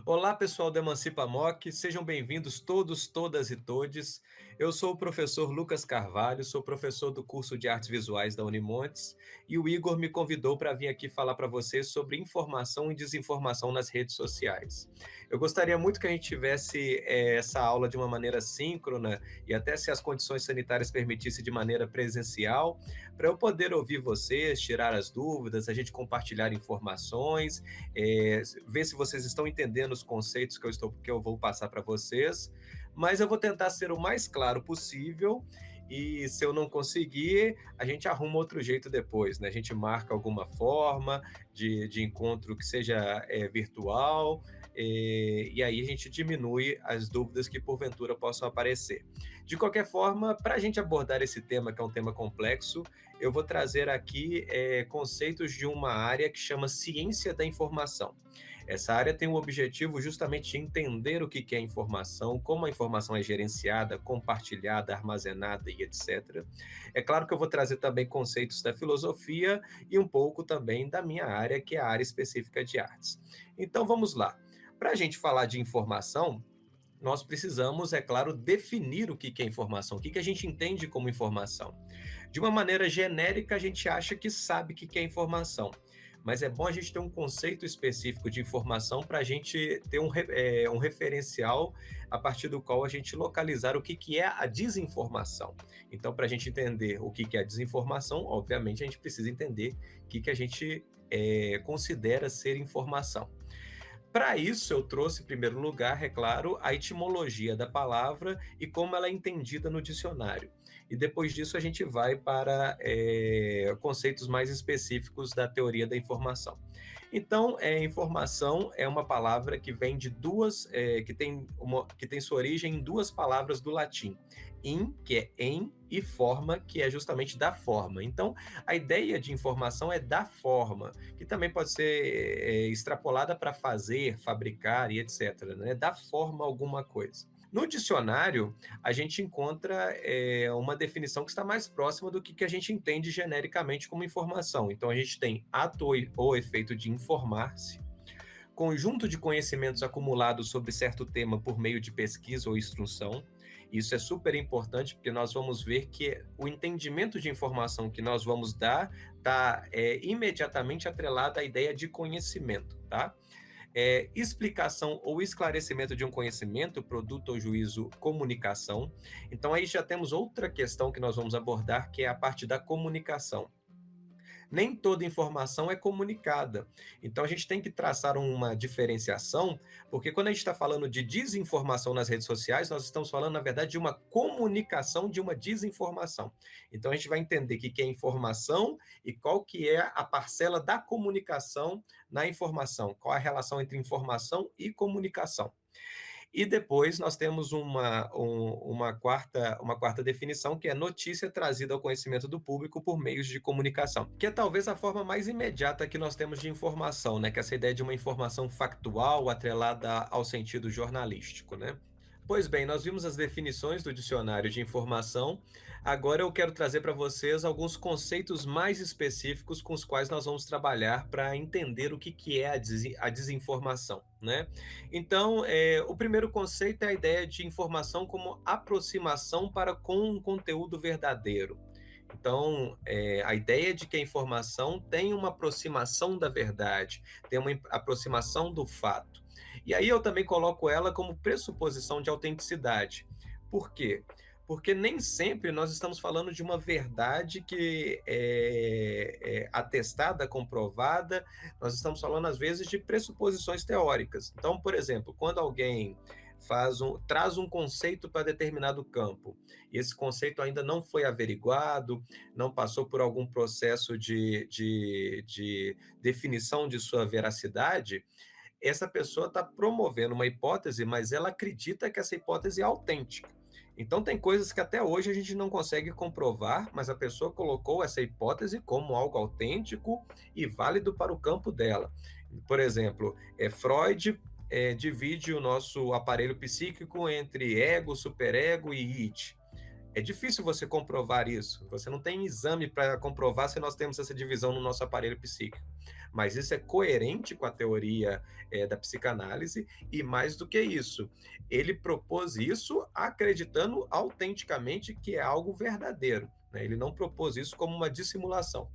Olá, pessoal do Emancipa Moc, sejam bem-vindos todos, todas e todes. Eu sou o professor Lucas Carvalho, sou professor do curso de Artes Visuais da Unimontes e o Igor me convidou para vir aqui falar para vocês sobre informação e desinformação nas redes sociais. Eu gostaria muito que a gente tivesse essa aula de uma maneira síncrona e até se as condições sanitárias permitissem de maneira presencial, para eu poder ouvir vocês, tirar as dúvidas, a gente compartilhar informações, ver se vocês estão entendendo os conceitos que eu vou passar para vocês, mas eu vou tentar ser o mais claro possível e se eu não conseguir, a gente arruma outro jeito depois, né? A gente marca alguma forma de encontro que seja virtual, e aí a gente diminui as dúvidas que porventura possam aparecer. De qualquer forma, para a gente abordar esse tema, que é um tema complexo, eu vou trazer aqui conceitos de uma área que chama ciência da informação. Essa área tem o objetivo justamente de entender o que é informação, como a informação é gerenciada, compartilhada, armazenada e etc. É claro que eu vou trazer também conceitos da filosofia e um pouco também da minha área, que é a área específica de artes. Então vamos lá. Para a gente falar de informação, nós precisamos, é claro, definir o que é informação, o que a gente entende como informação. De uma maneira genérica, a gente acha que sabe o que é informação, mas é bom a gente ter um conceito específico de informação para a gente ter um referencial a partir do qual a gente localizar o que é a desinformação. Então, para a gente entender o que é a desinformação, obviamente a gente precisa entender o que a gente considera ser informação. Para isso, eu trouxe, em primeiro lugar, é claro, a etimologia da palavra e como ela é entendida no dicionário. E depois disso, a gente vai para conceitos mais específicos da teoria da informação. Então, informação é uma palavra que vem de que tem sua origem em duas palavras do latim. In, que é em, e forma, que é justamente da forma. Então, a ideia de informação é da forma, que também pode ser extrapolada para fazer, fabricar e etc., né? Da forma alguma coisa. No dicionário, a gente encontra uma definição que está mais próxima do que a gente entende genericamente como informação. Então, a gente tem ato ou efeito de informar-se, conjunto de conhecimentos acumulados sobre certo tema por meio de pesquisa ou instrução. Isso é super importante, porque nós vamos ver que o entendimento de informação que nós vamos dar está imediatamente atrelado à ideia de conhecimento, tá? Explicação ou esclarecimento de um conhecimento, produto ou juízo, comunicação. Então, aí já temos outra questão que nós vamos abordar, que é a parte da comunicação. Nem toda informação é comunicada. Então, a gente tem que traçar uma diferenciação, porque quando a gente está falando de desinformação nas redes sociais, nós estamos falando, na verdade, de uma comunicação de uma desinformação. Então, a gente vai entender o que é informação e qual que é a parcela da comunicação na informação, qual a relação entre informação e comunicação. E depois nós temos uma quarta definição, que é notícia trazida ao conhecimento do público por meios de comunicação, que é talvez a forma mais imediata que nós temos de informação, né? Que é essa ideia de uma informação factual atrelada ao sentido jornalístico, né? Pois bem, nós vimos as definições do dicionário de informação. Agora eu quero trazer para vocês alguns conceitos mais específicos com os quais nós vamos trabalhar para entender o que é a desinformação, né? Então, o primeiro conceito é a ideia de informação como aproximação para com um conteúdo verdadeiro. Então, a ideia de que a informação tem uma aproximação da verdade, tem uma aproximação do fato. E aí eu também coloco ela como pressuposição de autenticidade. Por quê? Porque nem sempre nós estamos falando de uma verdade que é atestada, comprovada, nós estamos falando, às vezes, de pressuposições teóricas. Então, por exemplo, quando alguém traz um conceito para determinado campo, e esse conceito ainda não foi averiguado, não passou por algum processo de definição de sua veracidade, essa pessoa está promovendo uma hipótese, mas ela acredita que essa hipótese é autêntica. Então, tem coisas que até hoje a gente não consegue comprovar, mas a pessoa colocou essa hipótese como algo autêntico e válido para o campo dela. Por exemplo, Freud divide o nosso aparelho psíquico entre ego, superego e id. É difícil você comprovar isso. Você não tem exame para comprovar se nós temos essa divisão no nosso aparelho psíquico. Mas isso é coerente com a teoria da psicanálise, e mais do que isso, ele propôs isso acreditando autenticamente que é algo verdadeiro, né? Ele não propôs isso como uma dissimulação.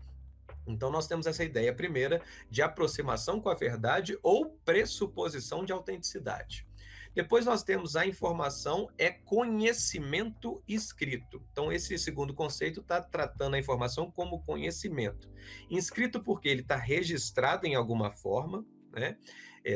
Então, nós temos essa ideia primeira de aproximação com a verdade ou pressuposição de autenticidade. Depois nós temos a informação é conhecimento escrito. Então, esse segundo conceito está tratando a informação como conhecimento. Inscrito porque ele está registrado em alguma forma, né?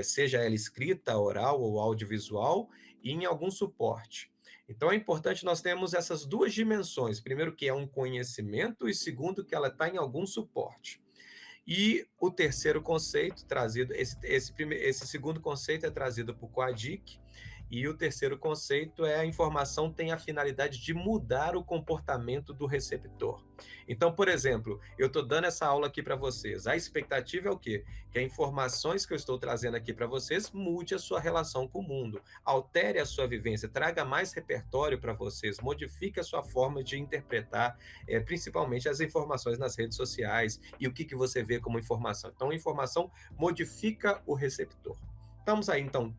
Seja ela escrita, oral ou audiovisual, e em algum suporte. Então é importante nós termos essas duas dimensões. Primeiro, que é um conhecimento, e segundo, que ela está em algum suporte. E o terceiro conceito trazido, esse segundo conceito é trazido por Koadzik, e o terceiro conceito é a informação tem a finalidade de mudar o comportamento do receptor. Então, por exemplo, eu estou dando essa aula aqui para vocês. A expectativa é o quê? Que as informações que eu estou trazendo aqui para vocês mude a sua relação com o mundo, altere a sua vivência, traga mais repertório para vocês, modifique a sua forma de interpretar, principalmente as informações nas redes sociais e o que você vê como informação. Então, a informação modifica o receptor. Estamos aí, então,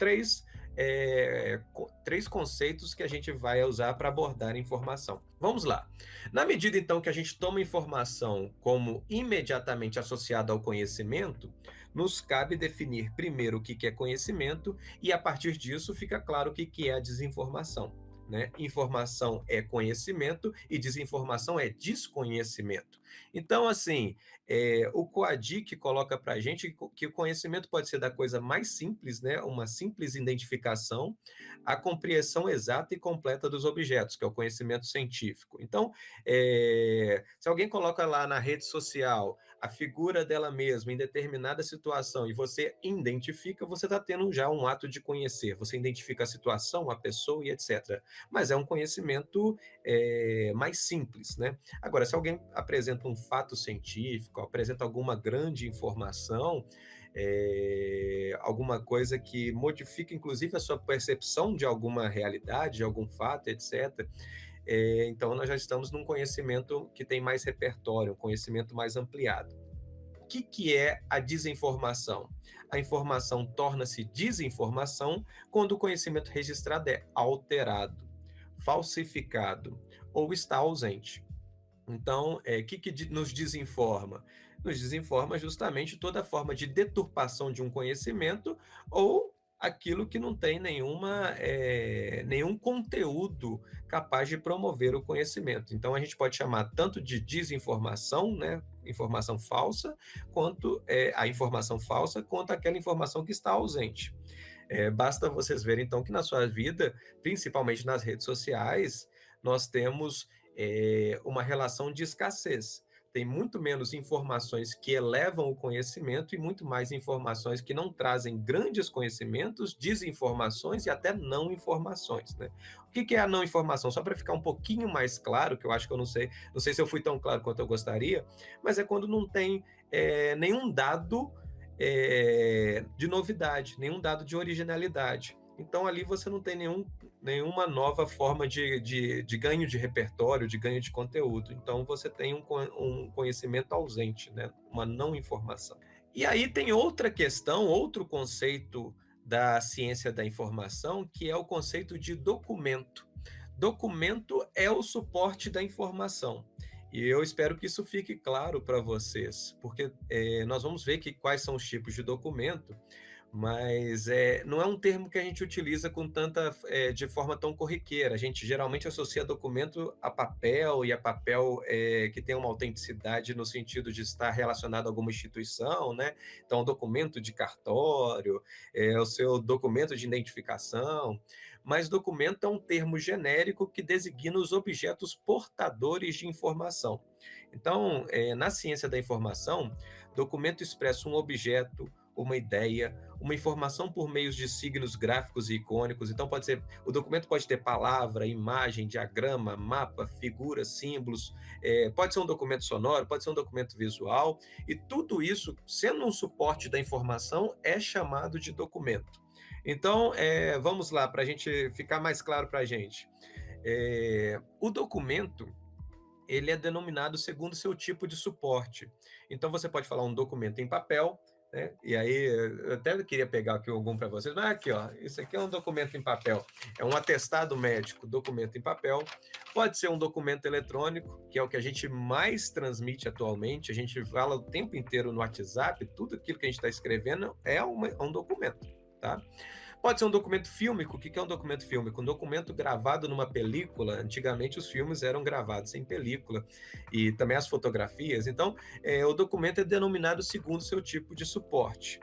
três conceitos que a gente vai usar para abordar informação. Vamos lá. Na medida, então, que a gente toma informação como imediatamente associada ao conhecimento, nos cabe definir primeiro o que é conhecimento e, a partir disso, fica claro o que é a desinformação, né? Informação é conhecimento e desinformação é desconhecimento. Então, assim, o Koadzik coloca para a gente que o conhecimento pode ser da coisa mais simples, né? Uma simples identificação, a compreensão exata e completa dos objetos, que é o conhecimento científico. Então, se alguém coloca lá na rede social a figura dela mesma em determinada situação e você identifica, você está tendo já um ato de conhecer. Você identifica a situação, a pessoa e etc. Mas é um conhecimento mais simples, né? Agora, se alguém apresenta um fato científico, apresenta alguma grande informação, alguma coisa que modifica, inclusive, a sua percepção de alguma realidade, de algum fato, etc., então nós já estamos num conhecimento que tem mais repertório, um conhecimento mais ampliado. O que é a desinformação? A informação torna-se desinformação quando o conhecimento registrado é alterado, falsificado ou está ausente. Então, o que nos desinforma? Nos desinforma justamente toda forma de deturpação de um conhecimento ou aquilo que não tem nenhum conteúdo capaz de promover o conhecimento. Então, a gente pode chamar tanto de desinformação, né, informação falsa, quanto a informação falsa, quanto aquela informação que está ausente. Basta vocês verem, então, que na sua vida, principalmente nas redes sociais, nós temos uma relação de escassez. Tem muito menos informações que elevam o conhecimento e muito mais informações que não trazem grandes conhecimentos, desinformações e até não informações, né? O que é a não informação? Só para ficar um pouquinho mais claro, que eu acho que eu não sei se eu fui tão claro quanto eu gostaria, mas é quando não tem nenhum dado de novidade, nenhum dado de originalidade. Então, ali você não tem nenhuma nova forma de ganho de repertório, de ganho de conteúdo. Então, você tem um conhecimento ausente, né? Uma não informação. E aí tem outra questão, outro conceito da ciência da informação, que é o conceito de documento. Documento é o suporte da informação. E eu espero que isso fique claro para vocês, porque nós vamos ver quais são os tipos de documento, mas não é um termo que a gente utiliza de forma tão corriqueira. A gente geralmente associa documento a papel, e a papel que tem uma autenticidade no sentido de estar relacionado a alguma instituição, né? Então, documento de cartório, o seu documento de identificação, mas documento é um termo genérico que designa os objetos portadores de informação. Então, na ciência da informação, documento expressa um objeto, uma ideia, uma informação por meios de signos gráficos e icônicos. Então, o documento pode ter palavra, imagem, diagrama, mapa, figuras, símbolos, pode ser um documento sonoro, pode ser um documento visual, e tudo isso, sendo um suporte da informação, é chamado de documento. Então, vamos lá, para a gente ficar mais claro para a gente. O documento, ele é denominado segundo seu tipo de suporte. Então você pode falar um documento em papel, né? E aí eu até queria pegar aqui algum para vocês, mas aqui, ó, isso aqui é um documento em papel, é um atestado médico, documento em papel. Pode ser um documento eletrônico, que é o que a gente mais transmite atualmente. A gente fala o tempo inteiro no WhatsApp, tudo aquilo que a gente está escrevendo é um documento, tá? Pode ser um documento fílmico. O que é um documento fílmico? Um documento gravado numa película. Antigamente os filmes eram gravados em película e também as fotografias. Então, o documento é denominado segundo seu tipo de suporte.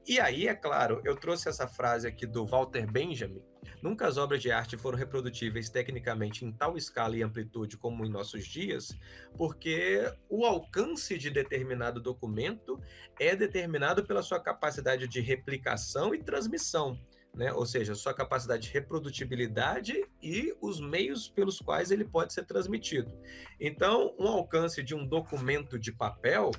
E aí, é claro, eu trouxe essa frase aqui do Walter Benjamin. Nunca as obras de arte foram reprodutíveis tecnicamente em tal escala e amplitude como em nossos dias, porque o alcance de determinado documento é determinado pela sua capacidade de replicação e transmissão, né? Ou seja, sua capacidade de reprodutibilidade e os meios pelos quais ele pode ser transmitido. Então, um alcance de um documento de papel,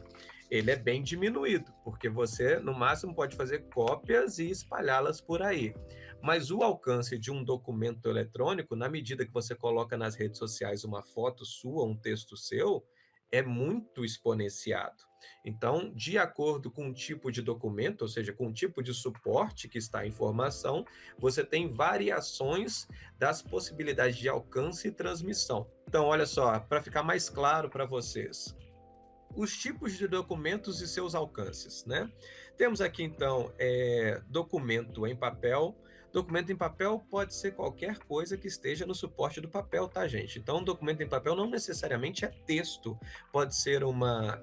ele é bem diminuído, porque você, no máximo, pode fazer cópias e espalhá-las por aí. Mas o alcance de um documento eletrônico, na medida que você coloca nas redes sociais uma foto sua, um texto seu, é muito exponenciado. Então, de acordo com o tipo de documento, ou seja, com o tipo de suporte que está a informação, você tem variações das possibilidades de alcance e transmissão. Então, olha só, para ficar mais claro para vocês, os tipos de documentos e seus alcances, né? Temos aqui, então, documento em papel. Documento em papel pode ser qualquer coisa que esteja no suporte do papel, tá, gente? Então, documento em papel não necessariamente é texto. Pode ser uma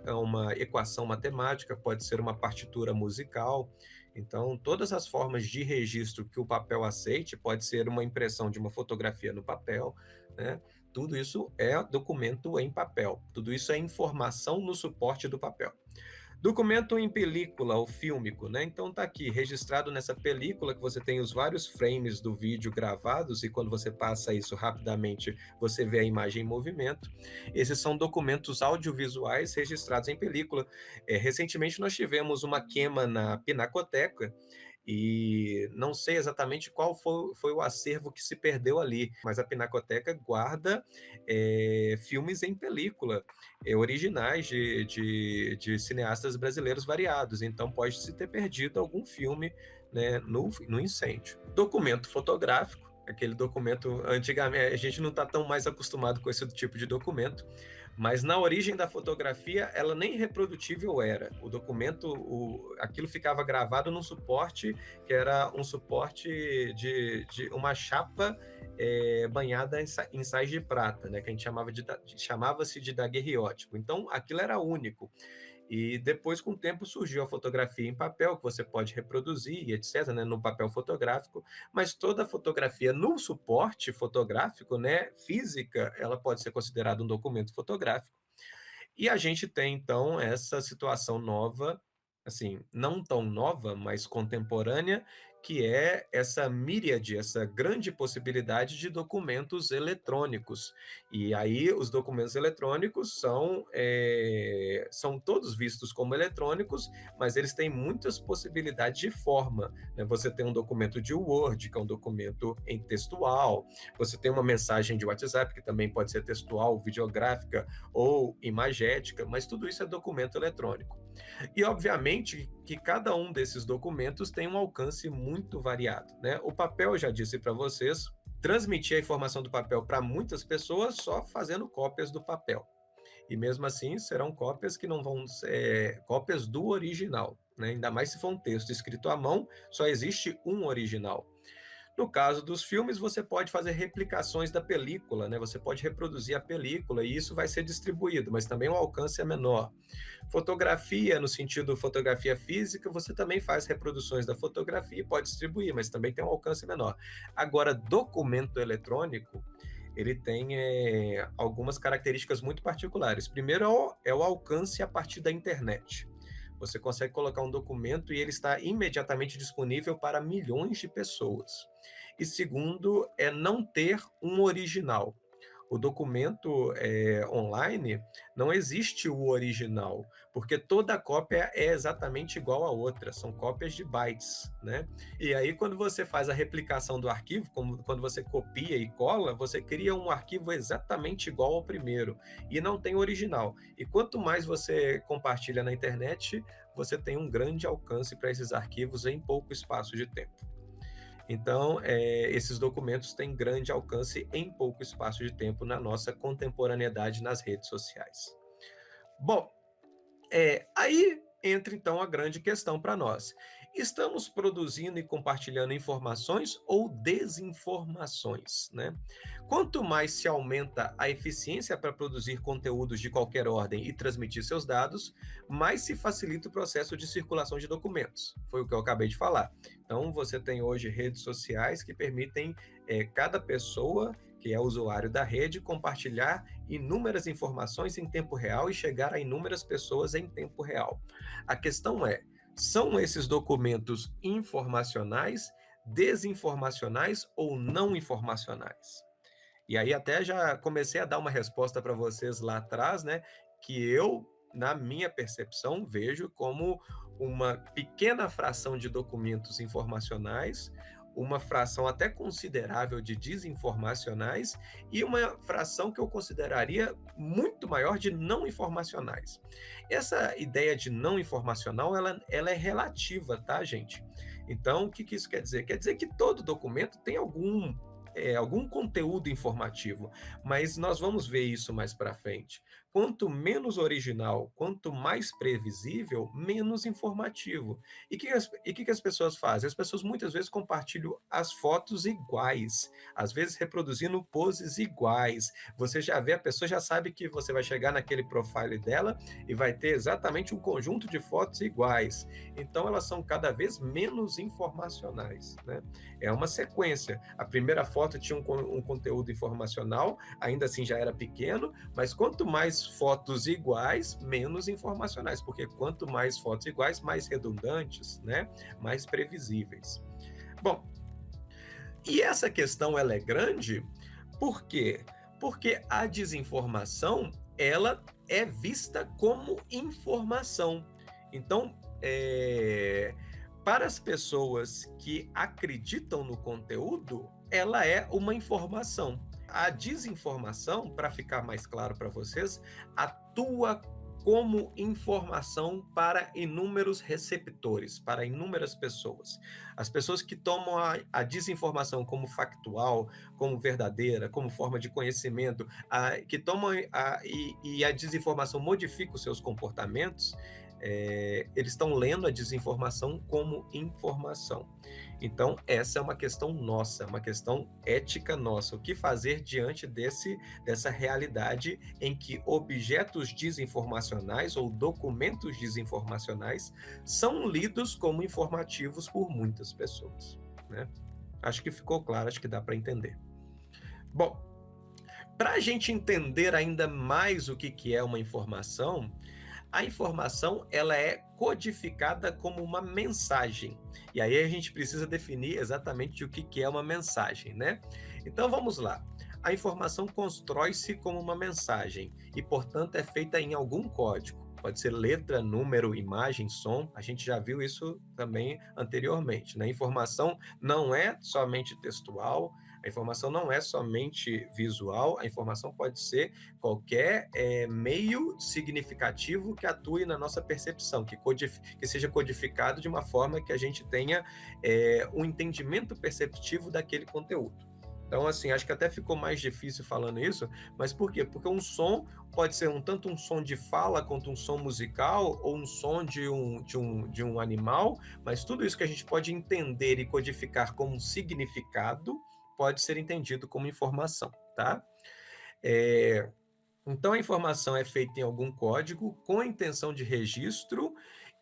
equação matemática, pode ser uma partitura musical. Então, todas as formas de registro que o papel aceite, pode ser uma impressão de uma fotografia no papel, né? Tudo isso é documento em papel. Tudo isso é informação no suporte do papel. Documento em película ou fílmico, né? Então tá aqui registrado nessa película que você tem os vários frames do vídeo gravados e quando você passa isso rapidamente, você vê a imagem em movimento. Esses são documentos audiovisuais registrados em película. Recentemente nós tivemos uma queima na Pinacoteca e não sei exatamente qual foi o acervo que se perdeu ali, mas a Pinacoteca guarda filmes em película, originais de cineastas brasileiros variados, então pode-se ter perdido algum filme, né, no incêndio. Documento fotográfico, aquele documento, antigamente, a gente não está tão mais acostumado com esse tipo de documento, mas na origem da fotografia, ela nem reprodutível era. O documento, aquilo ficava gravado num suporte, que era um suporte de uma chapa banhada em sais de prata, né, que a gente chamava-se de daguerreótipo. Então, aquilo era único. E depois, com o tempo, surgiu a fotografia em papel, que você pode reproduzir, etc., né, no papel fotográfico, mas toda fotografia no suporte fotográfico, né, física, ela pode ser considerada um documento fotográfico. E a gente tem, então, essa situação nova, assim, não tão nova, mas contemporânea, que é essa míriade, essa grande possibilidade de documentos eletrônicos. E aí os documentos eletrônicos são todos vistos como eletrônicos, mas eles têm muitas possibilidades de forma, né? Você tem um documento de Word, que é um documento em textual, você tem uma mensagem de WhatsApp, que também pode ser textual, videográfica ou imagética, mas tudo isso é documento eletrônico. E, obviamente, que cada um desses documentos tem um alcance muito variado, né? O papel, eu já disse para vocês, transmitir a informação do papel para muitas pessoas só fazendo cópias do papel. E mesmo assim, serão cópias que não vão ser cópias do original, né? Ainda mais se for um texto escrito à mão, só existe um original. No caso dos filmes, você pode fazer replicações da película, né? Você pode reproduzir a película e isso vai ser distribuído, mas também o alcance é menor. Fotografia, no sentido fotografia física, você também faz reproduções da fotografia e pode distribuir, mas também tem um alcance menor. Agora, documento eletrônico, ele tem algumas características muito particulares. Primeiro é o alcance a partir da internet. Você consegue colocar um documento e ele está imediatamente disponível para milhões de pessoas. E segundo, é não ter um original. O documento online não existe o original, porque toda cópia é exatamente igual à outra, são cópias de bytes, né? E aí, quando você faz a replicação do arquivo, como quando você copia e cola, você cria um arquivo exatamente igual ao primeiro, e não tem original. E quanto mais você compartilha na internet, você tem um grande alcance para esses arquivos em pouco espaço de tempo. Então, esses documentos têm grande alcance em pouco espaço de tempo na nossa contemporaneidade nas redes sociais. Bom, aí entra então a grande questão para nós. Estamos produzindo e compartilhando informações ou desinformações, né? Quanto mais se aumenta a eficiência para produzir conteúdos de qualquer ordem e transmitir seus dados, mais se facilita o processo de circulação de documentos. Foi o que eu acabei de falar. Então, você tem hoje redes sociais que permitem cada pessoa que é usuário da rede, compartilhar inúmeras informações em tempo real e chegar a inúmeras pessoas em tempo real. A questão é, são esses documentos informacionais, desinformacionais ou não informacionais? E aí até já comecei a dar uma resposta para vocês lá atrás, né, que eu, na minha percepção, vejo como uma pequena fração de documentos informacionais, uma fração até considerável de desinformacionais e uma fração que eu consideraria muito maior de não informacionais. Essa ideia de não informacional, ela é relativa, tá, gente? Então, o que isso quer dizer? Quer dizer que todo documento tem algum conteúdo informativo, mas nós vamos ver isso mais para frente. Quanto menos original, quanto mais previsível, menos informativo. E o que as pessoas fazem? As pessoas muitas vezes compartilham as fotos iguais, às vezes reproduzindo poses iguais. Você já vê, a pessoa já sabe que você vai chegar naquele profile dela e vai ter exatamente um conjunto de fotos iguais. Então, elas são cada vez menos informacionais, né? É uma sequência. A primeira foto tinha um conteúdo informacional, ainda assim já era pequeno, mas quanto mais fotos iguais, menos informacionais, porque quanto mais fotos iguais, mais redundantes, né? Mais previsíveis. Bom, e essa questão ela é grande, por quê? Porque a desinformação, ela é vista como informação. Então, para as pessoas que acreditam no conteúdo, ela é uma informação. A desinformação, para ficar mais claro para vocês, atua como informação para inúmeros receptores, para inúmeras pessoas. As pessoas que tomam a desinformação como factual, como verdadeira, como forma de conhecimento, que tomam e a desinformação modifica os seus comportamentos, eles estão lendo a desinformação como informação. Então, essa é uma questão nossa, uma questão ética nossa. O que fazer diante dessa realidade em que objetos desinformacionais ou documentos desinformacionais são lidos como informativos por muitas pessoas, né? Acho que ficou claro, acho que dá para entender. Bom, para a gente entender ainda mais o que é uma informação, a informação ela é codificada como uma mensagem. E aí a gente precisa definir exatamente o que é uma mensagem, né? Então vamos lá. A informação constrói-se como uma mensagem e, portanto, é feita em algum código. Pode ser letra, número, imagem, som. A gente já viu isso também anteriormente, né? A informação não é somente textual, a informação não é somente visual, a informação pode ser qualquer meio significativo que atue na nossa percepção, que seja codificado de uma forma que a gente tenha um entendimento perceptivo daquele conteúdo. Então, assim, acho que até ficou mais difícil falando isso, mas por quê? Porque um som pode ser tanto um som de fala quanto um som musical, ou um som de um animal, mas tudo isso que a gente pode entender e codificar como um significado pode ser entendido como informação, tá? Então, a informação é feita em algum código com a intenção de registro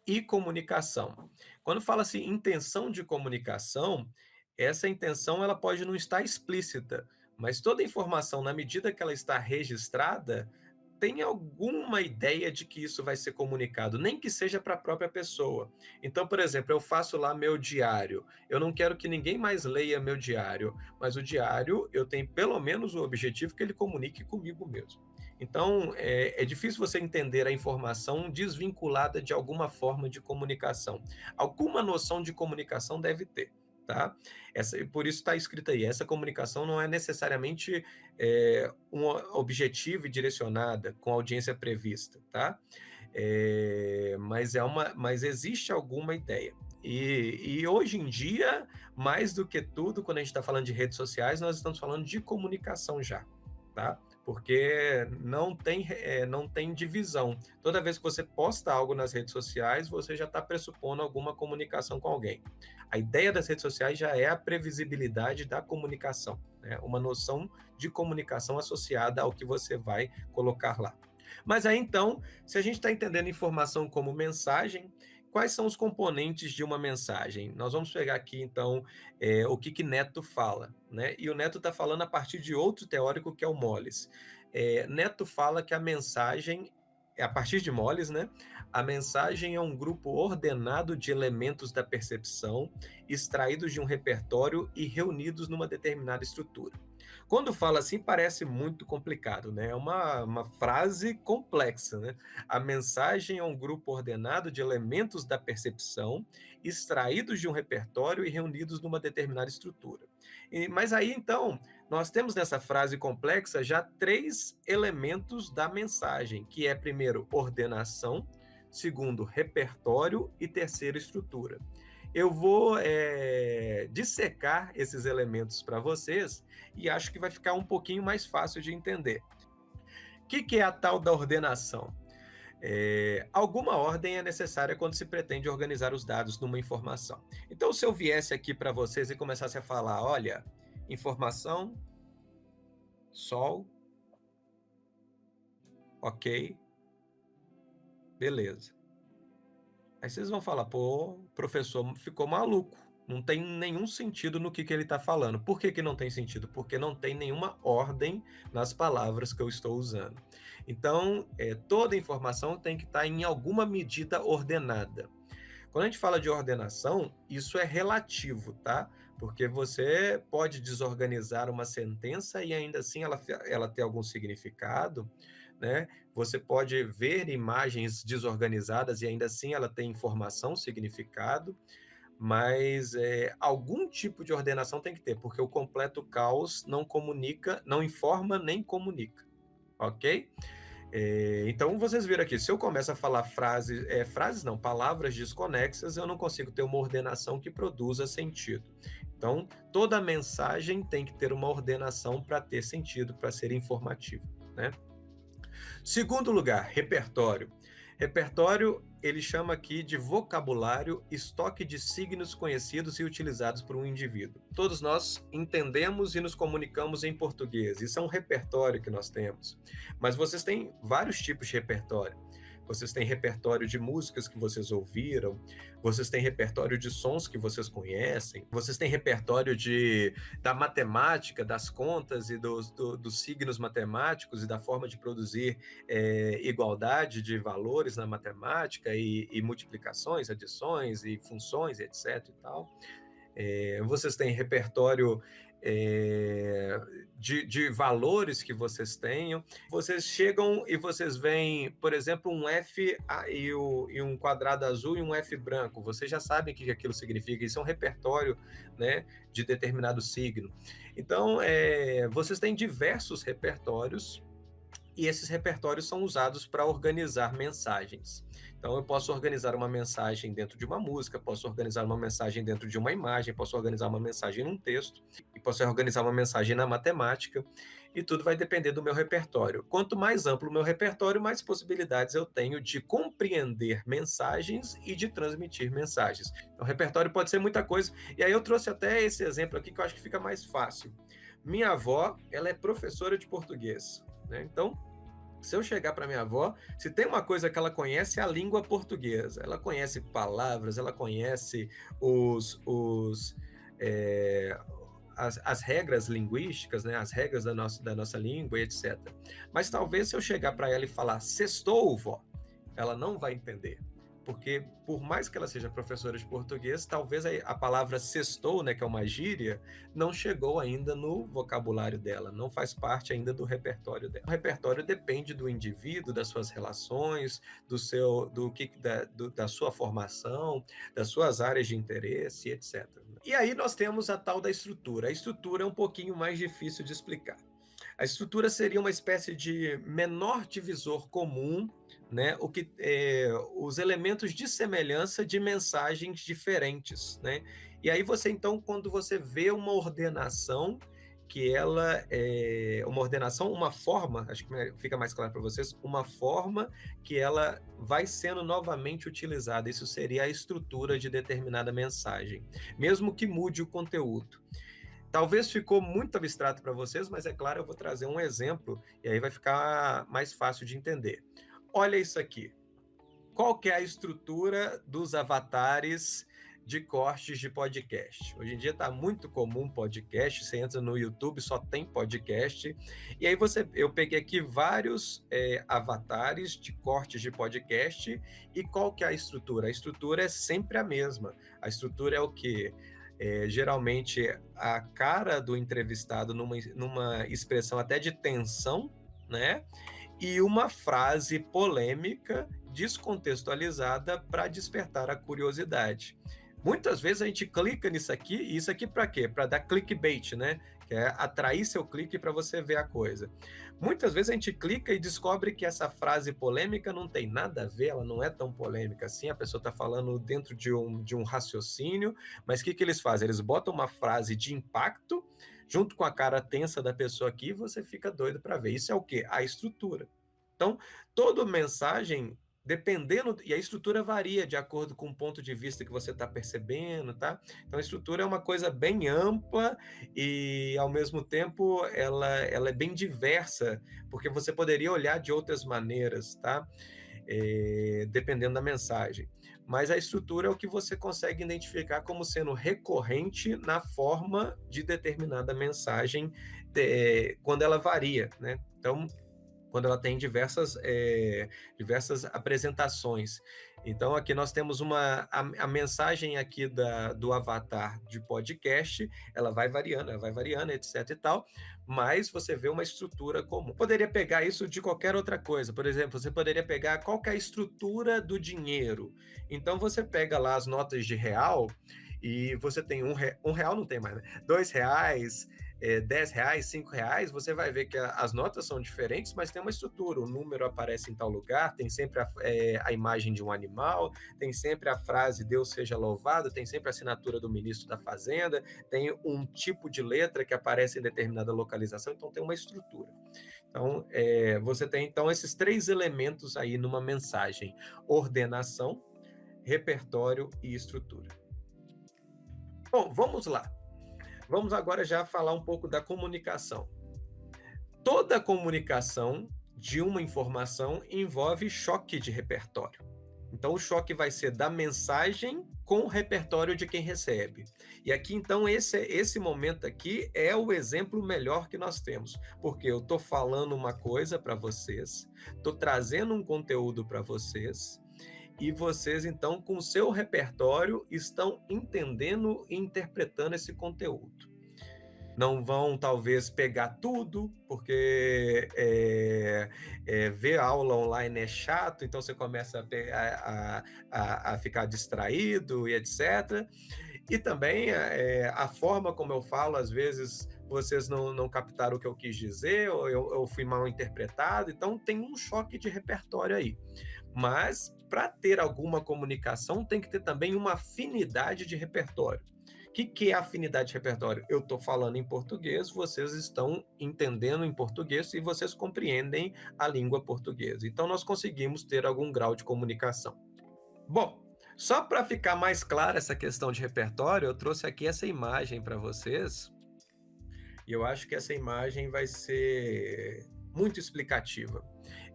e comunicação. Quando fala-se intenção de comunicação, essa intenção ela pode não estar explícita, mas toda informação, na medida que ela está registrada, tem alguma ideia de que isso vai ser comunicado, nem que seja para a própria pessoa. Então, por exemplo, eu faço lá meu diário, eu não quero que ninguém mais leia meu diário, mas o diário eu tenho pelo menos o objetivo que ele comunique comigo mesmo. Então, é difícil você entender a informação desvinculada de alguma forma de comunicação. Alguma noção de comunicação deve ter, tá? Por isso está escrito aí, essa comunicação não é necessariamente uma objetiva e direcionada com audiência prevista, tá? Mas existe alguma ideia. E hoje em dia, mais do que tudo, quando a gente está falando de redes sociais, nós estamos falando de comunicação já, tá? Porque não tem divisão. Toda vez que você posta algo nas redes sociais, você já está pressupondo alguma comunicação com alguém. A ideia das redes sociais já é a previsibilidade da comunicação, né? Uma noção de comunicação associada ao que você vai colocar lá. Mas aí então, se a gente está entendendo informação como mensagem, quais são os componentes de uma mensagem? Nós vamos pegar aqui então o que Neto fala, né? E o Neto está falando a partir de outro teórico que é o Moles. Neto fala que a mensagem, a partir de Moles, né? A mensagem é um grupo ordenado de elementos da percepção, extraídos de um repertório e reunidos numa determinada estrutura. Quando fala assim, parece muito complicado, né? É uma frase complexa, né? A mensagem é um grupo ordenado de elementos da percepção, extraídos de um repertório e reunidos numa determinada estrutura. Mas aí, então, nós temos nessa frase complexa já 3 elementos da mensagem, que é, primeiro, ordenação, segundo, repertório e terceiro, estrutura. Eu vou dissecar esses elementos para vocês e acho que vai ficar um pouquinho mais fácil de entender. O que é a tal da ordenação? Alguma ordem é necessária quando se pretende organizar os dados numa informação. Então, se eu viesse aqui para vocês e começasse a falar, olha, informação, sol, ok, beleza. Aí vocês vão falar, pô, o professor ficou maluco. Não tem nenhum sentido no que ele está falando. Por que não tem sentido? Porque não tem nenhuma ordem nas palavras que eu estou usando. Então, toda informação tem que estar em alguma medida ordenada. Quando a gente fala de ordenação, isso é relativo, tá? Porque você pode desorganizar uma sentença e ainda assim ela ter algum significado, né? Você pode ver imagens desorganizadas e ainda assim ela tem informação, significado, mas algum tipo de ordenação tem que ter, porque o completo caos não comunica, não informa nem comunica, ok? Então vocês viram aqui, se eu começo a falar palavras desconexas, eu não consigo ter uma ordenação que produza sentido. Então, toda mensagem tem que ter uma ordenação para ter sentido, para ser informativo, né? Segundo lugar, repertório. Repertório, ele chama aqui de vocabulário, estoque de signos conhecidos e utilizados por um indivíduo. Todos nós entendemos e nos comunicamos em português. Isso é um repertório que nós temos. Mas vocês têm vários tipos de repertório. Vocês têm repertório de músicas que vocês ouviram, vocês têm repertório de sons que vocês conhecem, vocês têm repertório da matemática, das contas e dos signos matemáticos e da forma de produzir igualdade de valores na matemática e multiplicações, adições e funções, etc. E tal. Vocês têm repertório de valores que vocês tenham. Vocês chegam e vocês veem, por exemplo, um F e um quadrado azul e um F branco. Vocês já sabem o que aquilo significa. Isso é um repertório, né, de determinado signo. Então, vocês têm diversos repertórios e esses repertórios são usados para organizar mensagens. Então, eu posso organizar uma mensagem dentro de uma música, posso organizar uma mensagem dentro de uma imagem, posso organizar uma mensagem num texto, e posso organizar uma mensagem na matemática, e tudo vai depender do meu repertório. Quanto mais amplo o meu repertório, mais possibilidades eu tenho de compreender mensagens e de transmitir mensagens. Então, o repertório pode ser muita coisa, e aí eu trouxe até esse exemplo aqui que eu acho que fica mais fácil. Minha avó, ela é professora de português, né? Então, se eu chegar para minha avó, se tem uma coisa que ela conhece, é a língua portuguesa. Ela conhece palavras, ela conhece as regras linguísticas, né, as regras da nossa língua, etc. Mas talvez se eu chegar para ela e falar sextou, vó, ela não vai entender. Porque, por mais que ela seja professora de português, talvez a palavra sextou, né, que é uma gíria, não chegou ainda no vocabulário dela, não faz parte ainda do repertório dela. O repertório depende do indivíduo, das suas relações, da sua formação, das suas áreas de interesse, etc. E aí nós temos a tal da estrutura. A estrutura é um pouquinho mais difícil de explicar. A estrutura seria uma espécie de menor divisor comum, né? Os elementos de semelhança de mensagens diferentes, né? E aí você, então, quando você vê uma ordenação, que ela é uma ordenação, uma forma, acho que fica mais claro para vocês, uma forma que ela vai sendo novamente utilizada. Isso seria a estrutura de determinada mensagem, mesmo que mude o conteúdo. Talvez ficou muito abstrato para vocês, mas é claro, eu vou trazer um exemplo e aí vai ficar mais fácil de entender. Olha isso aqui. Qual que é a estrutura dos avatares de cortes de podcast? Hoje em dia está muito comum podcast, você entra no YouTube, só tem podcast. E aí eu peguei aqui vários avatares de cortes de podcast. E qual que é a estrutura? A estrutura é sempre a mesma. A estrutura é o quê? Geralmente a cara do entrevistado numa expressão até de tensão, né? E uma frase polêmica descontextualizada para despertar a curiosidade. Muitas vezes a gente clica nisso aqui, e isso aqui para quê? Para dar clickbait, né? Que é atrair seu clique para você ver a coisa. Muitas vezes a gente clica e descobre que essa frase polêmica não tem nada a ver, ela não é tão polêmica assim, a pessoa está falando dentro de um raciocínio, mas o que eles fazem? Eles botam uma frase de impacto, junto com a cara tensa da pessoa aqui, e você fica doido para ver. Isso é o quê? A estrutura. Então, toda mensagem, dependendo, e a estrutura varia de acordo com o ponto de vista que você está percebendo, tá? Então, a estrutura é uma coisa bem ampla e, ao mesmo tempo, ela é bem diversa, porque você poderia olhar de outras maneiras, tá? Dependendo da mensagem. Mas a estrutura é o que você consegue identificar como sendo recorrente na forma de determinada mensagem, quando ela varia, né? Então, quando ela tem diversas apresentações. Então, aqui nós temos a mensagem aqui do avatar de podcast, ela vai variando, etc e tal, mas você vê uma estrutura comum. Poderia pegar isso de qualquer outra coisa. Por exemplo, você poderia pegar qual que é a estrutura do dinheiro. Então, você pega lá as notas de real e você tem um real não tem mais, né? R$2, R$10, R$5, você vai ver que as notas são diferentes, mas tem uma estrutura. O número aparece em tal lugar, tem sempre a imagem de um animal, tem sempre a frase Deus seja louvado, tem sempre a assinatura do ministro da Fazenda, tem um tipo de letra que aparece em determinada localização, então tem uma estrutura. Então, você tem então esses 3 elementos aí numa mensagem: ordenação, repertório e estrutura. Bom, vamos lá. Vamos agora já falar um pouco da comunicação. Toda comunicação de uma informação envolve choque de repertório. Então, o choque vai ser da mensagem com o repertório de quem recebe. E aqui, então, esse momento aqui é o exemplo melhor que nós temos, porque eu estou falando uma coisa para vocês, estou trazendo um conteúdo para vocês, e vocês, então, com o seu repertório, estão entendendo e interpretando esse conteúdo. Não vão, talvez, pegar tudo, porque ver aula online é chato, então você começa a ficar distraído e etc. E também a forma como eu falo, às vezes vocês não captaram o que eu quis dizer, ou eu fui mal interpretado, então tem um choque de repertório aí. Mas, para ter alguma comunicação, tem que ter também uma afinidade de repertório. O que é afinidade de repertório? Eu estou falando em português, vocês estão entendendo em português e vocês compreendem a língua portuguesa. Então, nós conseguimos ter algum grau de comunicação. Bom, só para ficar mais clara essa questão de repertório, eu trouxe aqui essa imagem para vocês. E eu acho que essa imagem vai ser muito explicativa.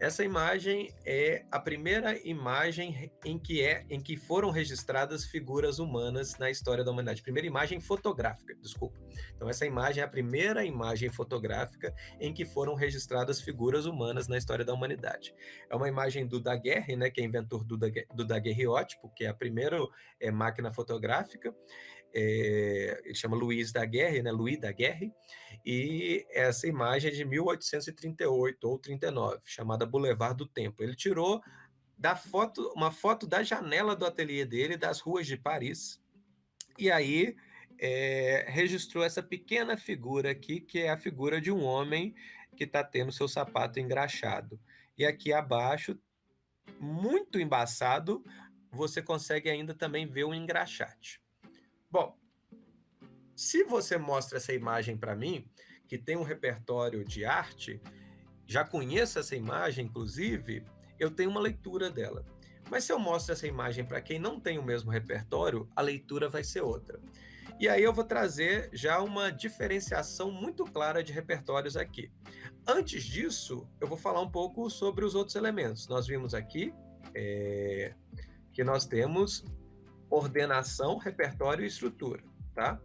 Essa imagem é a primeira imagem em que foram registradas figuras humanas na história da humanidade. Primeira imagem fotográfica, desculpa. Então, essa imagem é a primeira imagem fotográfica em que foram registradas figuras humanas na história da humanidade. É uma imagem do Daguerre, né, que é inventor do daguerreótipo, que é a primeira máquina fotográfica. Ele chama Louis Daguerre, né, Louis Daguerre, e essa imagem é de 1838 ou 39, chamada Boulevard do Tempo. Ele tirou uma foto da janela do ateliê dele, das ruas de Paris, e aí registrou essa pequena figura aqui, que é a figura de um homem que está tendo seu sapato engraxado. E aqui abaixo, muito embaçado, você consegue ainda também ver o engraxate. Bom, se você mostra essa imagem para mim, que tem um repertório de arte, já conheço essa imagem, inclusive, eu tenho uma leitura dela. Mas se eu mostro essa imagem para quem não tem o mesmo repertório, a leitura vai ser outra. E aí eu vou trazer já uma diferenciação muito clara de repertórios aqui. Antes disso, eu vou falar um pouco sobre os outros elementos. Nós vimos aqui que nós temos ordenação, repertório e estrutura, tá?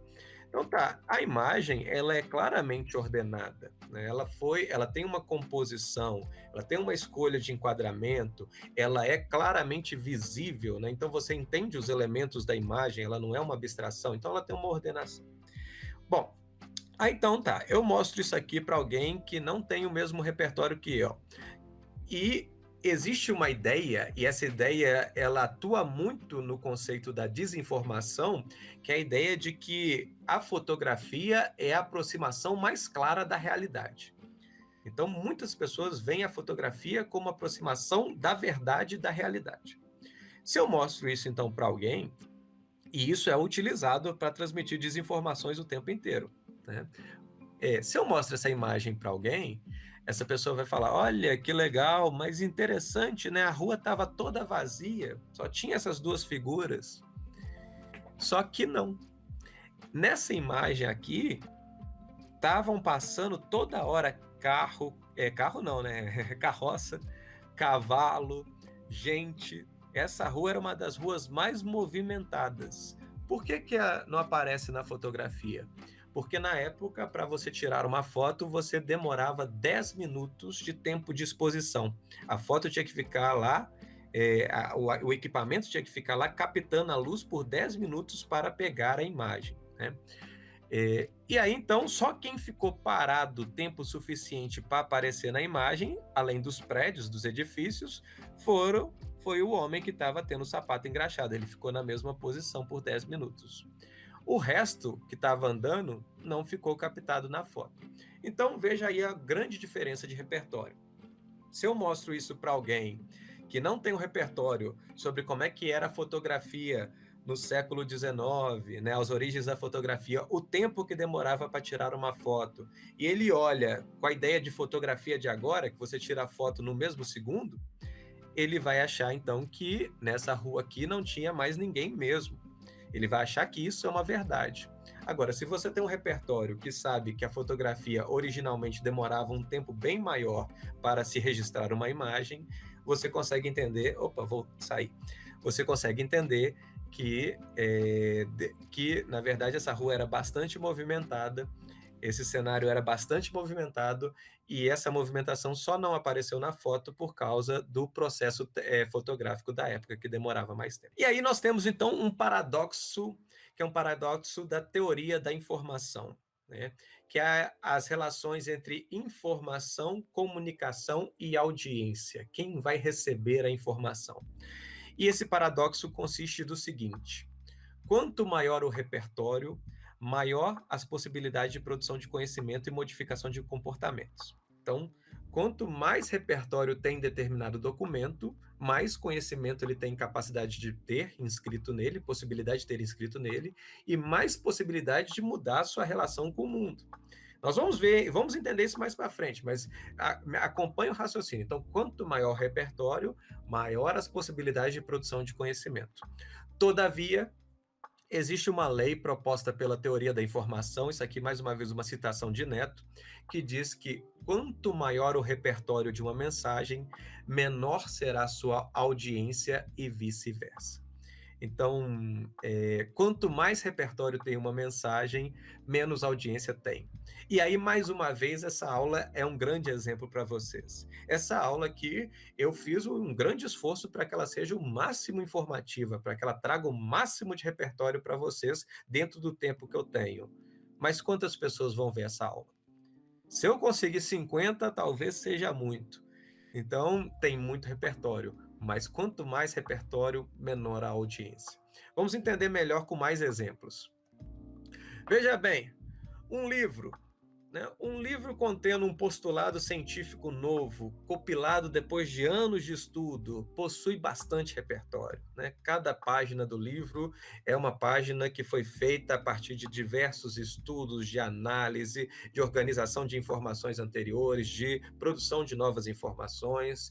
Então tá, a imagem ela é claramente ordenada, né? Ela tem uma composição, ela tem uma escolha de enquadramento, ela é claramente visível, né? Então você entende os elementos da imagem, ela não é uma abstração, então ela tem uma ordenação. Bom, então tá, eu mostro isso aqui para alguém que não tem o mesmo repertório que eu. E existe uma ideia, e essa ideia ela atua muito no conceito da desinformação, que é a ideia de que a fotografia é a aproximação mais clara da realidade. Então, muitas pessoas veem a fotografia como aproximação da verdade da realidade. Se eu mostro isso, então, para alguém, e isso é utilizado para transmitir desinformações o tempo inteiro, né? Se eu mostro essa imagem para alguém, essa pessoa vai falar: olha, que legal, mas interessante, né? A rua estava toda vazia, só tinha essas duas figuras. Só que não. Nessa imagem aqui, estavam passando toda hora carro não, né? Carroça, cavalo, gente. Essa rua era uma das ruas mais movimentadas. Por que não aparece na fotografia? Porque na época, para você tirar uma foto, você demorava 10 minutos de tempo de exposição. A foto tinha que ficar lá, o equipamento tinha que ficar lá captando a luz por 10 minutos para pegar a imagem, né? E aí, então, só quem ficou parado tempo suficiente para aparecer na imagem, além dos prédios, dos edifícios, foi o homem que estava tendo o sapato engraxado. Ele ficou na mesma posição por 10 minutos. O resto que estava andando não ficou captado na foto. Então, veja aí a grande diferença de repertório. Se eu mostro isso para alguém que não tem um repertório sobre como é que era a fotografia no século XIX, né, as origens da fotografia, o tempo que demorava para tirar uma foto, e ele olha com a ideia de fotografia de agora, que você tira a foto no mesmo segundo, ele vai achar então que nessa rua aqui não tinha mais ninguém mesmo. Ele vai achar que isso é uma verdade. Agora, se você tem um repertório que sabe que a fotografia originalmente demorava um tempo bem maior para se registrar uma imagem, você consegue entender... Opa, vou sair. Você consegue entender que na verdade, essa rua era bastante movimentada, esse cenário era bastante movimentado, e essa movimentação só não apareceu na foto por causa do processo fotográfico da época, que demorava mais tempo. E aí nós temos, então, um paradoxo, que é um paradoxo da teoria da informação, né? Que é as relações entre informação, comunicação e audiência. Quem vai receber a informação? E esse paradoxo consiste do seguinte: quanto maior o repertório, maior as possibilidades de produção de conhecimento e modificação de comportamentos. Então, quanto mais repertório tem determinado documento, mais conhecimento ele tem capacidade de ter inscrito nele, possibilidade de ter inscrito nele, e mais possibilidade de mudar a sua relação com o mundo. Nós vamos entender isso mais para frente, mas acompanhe o raciocínio. Então, quanto maior o repertório, maior as possibilidades de produção de conhecimento. Todavia, Existe uma lei proposta pela teoria da informação, isso aqui mais uma vez uma citação de Neto, que diz que quanto maior o repertório de uma mensagem, menor será a sua audiência e vice-versa. Então, quanto mais repertório tem uma mensagem, menos audiência tem. E aí, mais uma vez, essa aula é um grande exemplo para vocês. Essa aula aqui, eu fiz um grande esforço para que ela seja o máximo informativa, para que ela traga o máximo de repertório para vocês dentro do tempo que eu tenho. Mas quantas pessoas vão ver essa aula? Se eu conseguir 50, talvez seja muito. Então, tem muito repertório, mas quanto mais repertório, menor a audiência. Vamos entender melhor com mais exemplos. Veja bem, um livro, né? Um livro contendo um postulado científico novo, compilado depois de anos de estudo, possui bastante repertório, né? Cada página do livro é uma página que foi feita a partir de diversos estudos de análise, de organização de informações anteriores, de produção de novas informações.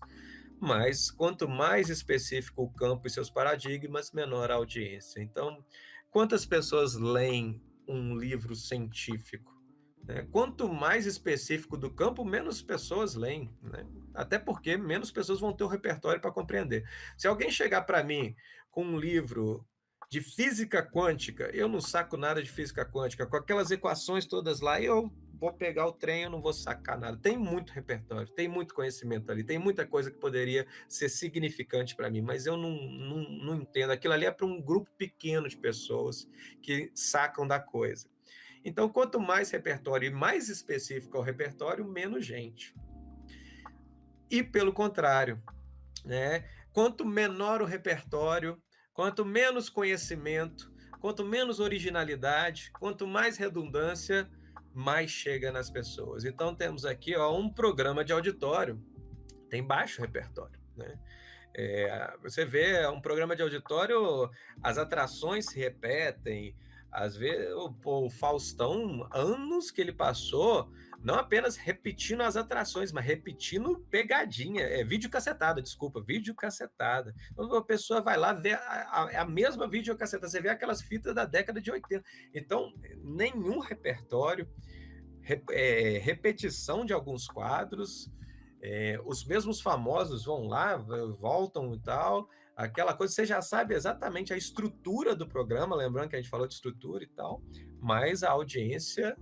Mas quanto mais específico o campo e seus paradigmas, menor a audiência. Então, quantas pessoas leem um livro científico? Né? Quanto mais específico do campo, menos pessoas leem. Né? Até porque menos pessoas vão ter o repertório para compreender. Se alguém chegar para mim com um livro de física quântica, eu não saco nada de física quântica, com aquelas equações todas lá, eu vou pegar o trem, eu não vou sacar nada. Tem muito repertório, tem muito conhecimento ali, tem muita coisa que poderia ser significante para mim, mas eu não entendo. Aquilo ali é para um grupo pequeno de pessoas que sacam da coisa. Então, quanto mais repertório e mais específico é o repertório, menos gente. E pelo contrário, né? Quanto menor o repertório, quanto menos conhecimento, quanto menos originalidade, quanto mais redundância, mais chega nas pessoas. Então temos aqui um programa de auditório, tem baixo repertório, né? Você vê um programa de auditório, as atrações se repetem. Às vezes, o Faustão, anos que ele passou, não apenas repetindo as atrações, mas repetindo pegadinha, videocassetada, desculpa, videocassetada. Então a pessoa vai lá ver a mesma videocassetada, você vê aquelas fitas da década de 80. Então, nenhum repertório, repetição de alguns quadros, os mesmos famosos vão lá, voltam e tal, aquela coisa, você já sabe exatamente a estrutura do programa, lembrando que a gente falou de estrutura e tal, mas a audiência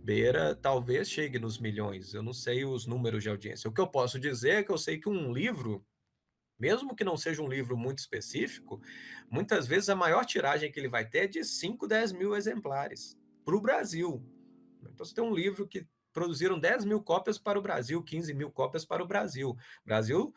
beira, talvez chegue nos milhões, eu não sei os números de audiência. O que eu posso dizer é que eu sei que um livro, mesmo que não seja um livro muito específico, muitas vezes a maior tiragem que ele vai ter é de 5, 10 mil exemplares para o Brasil. Então, você tem um livro que produziram 10 mil cópias para o Brasil, 15 mil cópias para o Brasil. Brasil,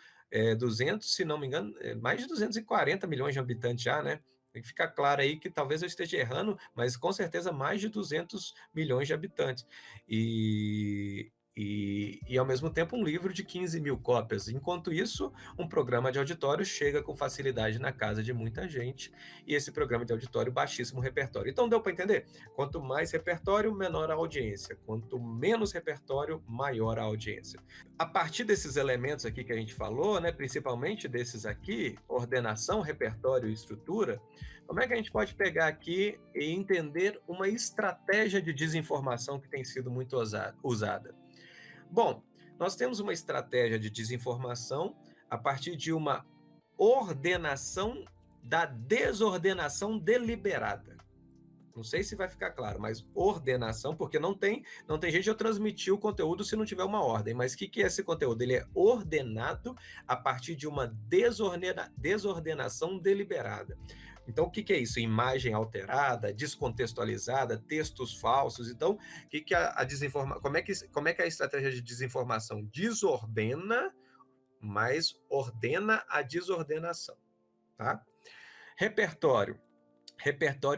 200, se não me engano, mais de 240 milhões de habitantes já, né? Tem que ficar claro aí que talvez eu esteja errando, mas com certeza mais de 200 milhões de habitantes. E ao mesmo tempo um livro de 15 mil cópias. Enquanto isso, um programa de auditório chega com facilidade na casa de muita gente, e esse programa de auditório, baixíssimo repertório. Então deu para entender? Quanto mais repertório, menor a audiência. Quanto menos repertório, maior a audiência. A partir desses elementos aqui que a gente falou, né, principalmente desses aqui, ordenação, repertório e estrutura, como é que a gente pode pegar aqui e entender uma estratégia de desinformação que tem sido muito usada? Bom, nós temos uma estratégia de desinformação a partir de uma ordenação da desordenação deliberada. Não sei se vai ficar claro, mas ordenação, porque não tem jeito de eu transmitir o conteúdo se não tiver uma ordem. Mas o que é esse conteúdo? Ele é ordenado a partir de uma desordenação deliberada. Então, o que é isso? Imagem alterada, descontextualizada, textos falsos. Então, como é que é a estratégia de desinformação? Desordena, mas ordena a desordenação. Tá? Repertório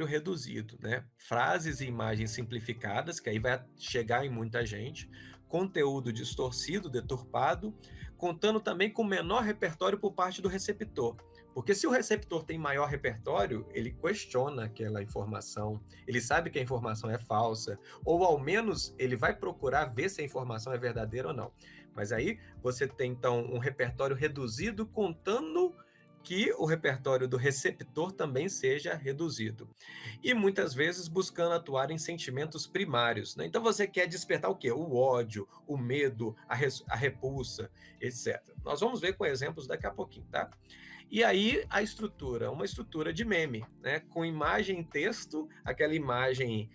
reduzido, né? Frases e imagens simplificadas, que aí vai chegar em muita gente, conteúdo distorcido, deturpado, contando também com menor repertório por parte do receptor. Porque se o receptor tem maior repertório, ele questiona aquela informação, ele sabe que a informação é falsa, ou ao menos ele vai procurar ver se a informação é verdadeira ou não. Mas aí você tem, então, um repertório reduzido contando que o repertório do receptor também seja reduzido. E muitas vezes buscando atuar em sentimentos primários, né? Então você quer despertar o quê? O ódio, o medo, a repulsa, etc. Nós vamos ver com exemplos daqui a pouquinho, tá? E aí a estrutura, uma estrutura de meme, né? Com imagem e texto, aquela imagem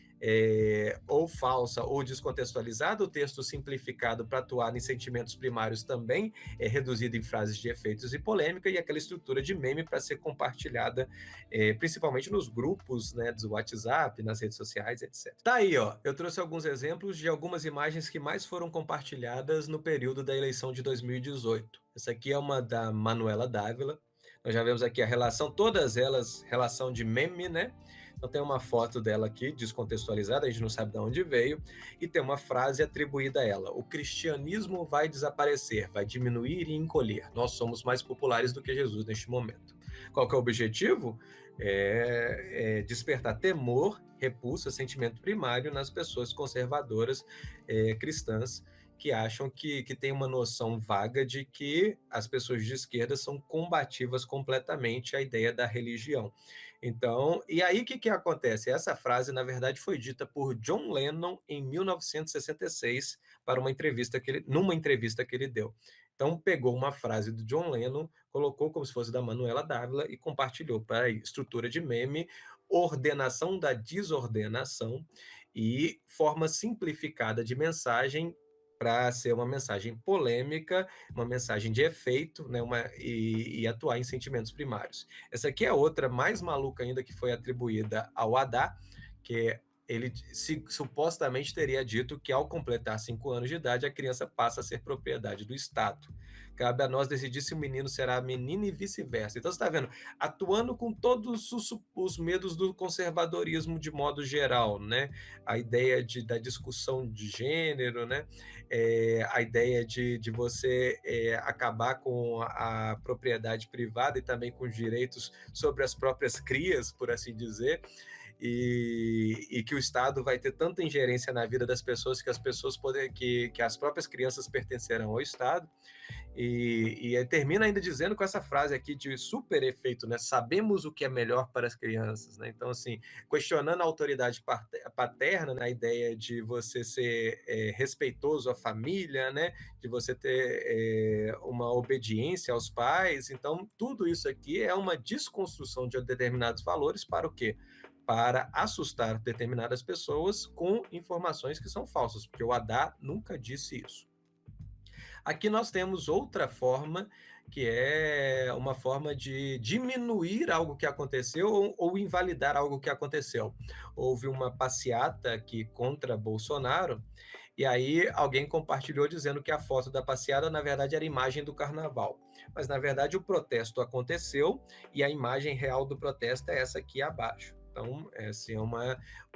ou falsa ou descontextualizada, o texto simplificado para atuar em sentimentos primários também é reduzido em frases de efeitos e polêmica, e aquela estrutura de meme para ser compartilhada principalmente nos grupos, né, do WhatsApp, nas redes sociais, etc. Tá aí, ó, eu trouxe alguns exemplos de algumas imagens que mais foram compartilhadas no período da eleição de 2018. Essa aqui é uma da Manuela Dávila. Nós já vemos aqui a relação, todas elas, relação de meme, né? Então tem uma foto dela aqui, descontextualizada, a gente não sabe de onde veio, e tem uma frase atribuída a ela: o cristianismo vai desaparecer, vai diminuir e encolher. Nós somos mais populares do que Jesus neste momento. Qual que é o objetivo? Despertar temor, repulsa, sentimento primário nas pessoas conservadoras cristãs, que acham que tem uma noção vaga de que as pessoas de esquerda são combativas completamente à ideia da religião. Então, e aí o que acontece? Essa frase, na verdade, foi dita por John Lennon em 1966 para numa entrevista que ele deu. Então, pegou uma frase do John Lennon, colocou como se fosse da Manuela Dávila e compartilhou para a estrutura de meme, ordenação da desordenação e forma simplificada de mensagem para ser uma mensagem polêmica, uma mensagem de efeito, né, e atuar em sentimentos primários. Essa aqui é outra mais maluca ainda, que foi atribuída ao Haddad, que ele supostamente teria dito que ao completar 5 anos de idade, a criança passa a ser propriedade do Estado. Cabe a nós decidir se o menino será menina e vice-versa. Então você está vendo, atuando com todos os medos do conservadorismo de modo geral, né? A ideia da discussão de gênero, né? A ideia de você acabar com a propriedade privada e também com os direitos sobre as próprias crias, por assim dizer, e que o Estado vai ter tanta ingerência na vida das pessoas que as pessoas que as próprias crianças pertencerão ao Estado. E termina ainda dizendo com essa frase aqui de super efeito, né? Sabemos o que é melhor para as crianças, né? Então, assim, questionando a autoridade paterna, né? A ideia de você ser respeitoso à família, né? De você ter uma obediência aos pais. Então, tudo isso aqui é uma desconstrução de determinados valores para o quê? Para assustar determinadas pessoas com informações que são falsas, porque o Haddad nunca disse isso. Aqui nós temos outra forma, que é uma forma de diminuir algo que aconteceu ou invalidar algo que aconteceu. Houve uma passeata aqui contra Bolsonaro, e aí alguém compartilhou dizendo que a foto da passeada, na verdade, era a imagem do carnaval. Mas, na verdade, o protesto aconteceu e a imagem real do protesto é essa aqui abaixo. Então,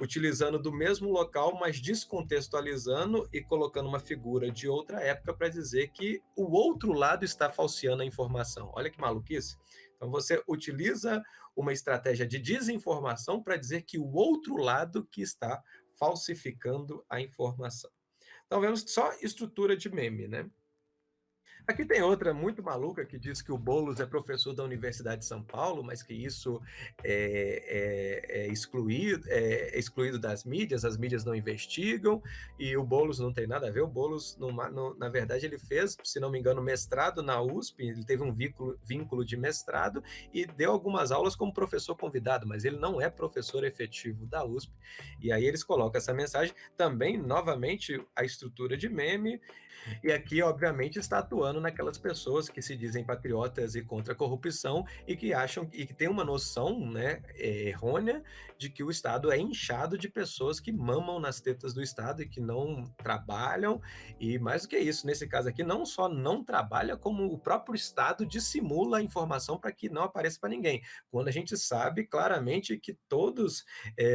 utilizando do mesmo local, mas descontextualizando e colocando uma figura de outra época para dizer que o outro lado está falseando a informação. Olha que maluquice. Então, você utiliza uma estratégia de desinformação para dizer que o outro lado que está falsificando a informação. Então, vemos só estrutura de meme, né? Aqui tem outra muito maluca que diz que o Boulos é professor da Universidade de São Paulo, mas que isso é excluído das mídias, as mídias não investigam, e o Boulos não tem nada a ver. O Boulos, na verdade, ele fez, se não me engano, mestrado na USP, ele teve um vínculo de mestrado e deu algumas aulas como professor convidado, mas ele não é professor efetivo da USP. E aí eles colocam essa mensagem, também, novamente, a estrutura de meme, e aqui, obviamente, está atuando naquelas pessoas que se dizem patriotas e contra a corrupção e que acham e que têm uma noção, né, errônea de que o Estado é inchado de pessoas que mamam nas tetas do Estado e que não trabalham. E mais do que isso, nesse caso aqui, não só não trabalha, como o próprio Estado dissimula a informação para que não apareça para ninguém. Quando a gente sabe claramente que todos